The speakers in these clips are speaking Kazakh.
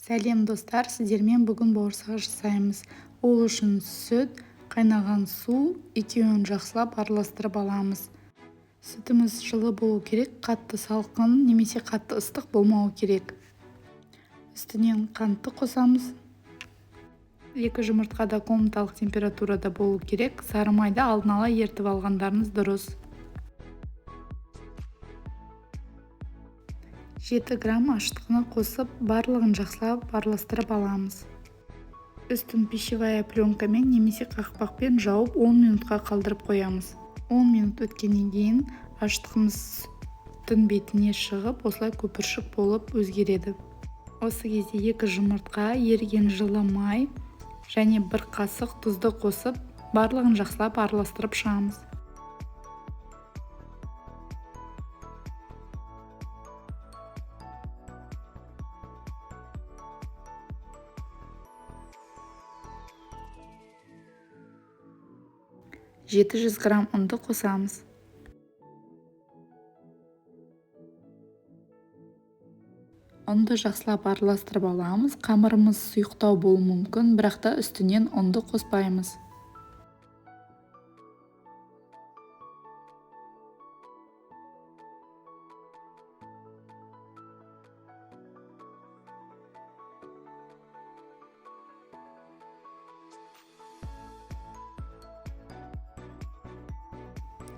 Сәлем достар, сіздермен бүгін бауырсақ жасаймыз. Ол үшін сүт, қайнаған су, екеуін жақсылап араластырып аламыз. Сүтіміз жылы болу керек, қатты салқын немесе қатты ыстық болмауы керек. Үстінен қантты қосамыз. 2 жұмыртқа да комнаталық температурада болу керек. Сары майды алдын ала ертіп алғандарыңыз дұрыс. 7 грамм ашытқыны қосып, барлығын жақсылап араластырып аламыз. Үстін пищевая пленкамен немесе қақпақпен жауып 10 минутқа қалдырып қоямыз. 10 минут өткеннен кейін ашытқымыз сүттің бетіне шығып, осылай көпіршік болып өзгереді. Осы кезде 2 жұмыртқа, еріген жылы май және 1 қасық тұзды қосып, барлығын жақсылап араластырып шығамыз. Жеті 700 грамм ұнды қосамыз. Ұнды жақсылап араластырып аламыз. Қамырымыз сұйықтау болуы мүмкін, бірақ та үстінен ұнды қоспаймыз.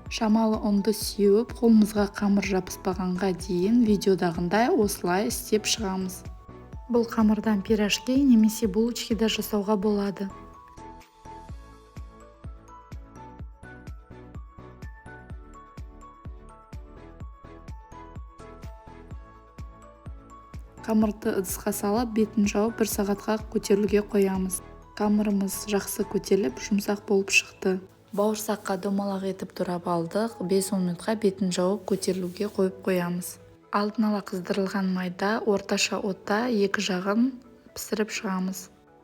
Шамалы ұнды сеуіп, қолымызға қамыр жабыспағанға дейін видеодағындай осылай істеп шығамыз. Бұл қамырдан пирожки немесе булочки да жасауға болады. Қамырды ыдысқа салып, бетін жауып 1 сағатқа көтерілуге қоямыз. Қамырымыз жақсы көтеріліп, жұмсақ болып шықты. Бауырсаққа домалақ етіп турап алдық. 5-10 минутқа бетін жауып көтерілуге қойып қоямыз. Алдын ала қыздырылған майда орташа отта 2 жағын пісіріп шығамыз.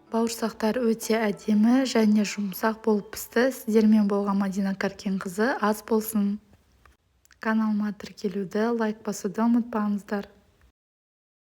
Бауырсақтар өте әдемі және жұмсақ болып пісті. Сіздермен болған Мадина Каркенқызы. Ас болсын. Каналыма тіркелуді, лайк басуды ұмытпаңыздар.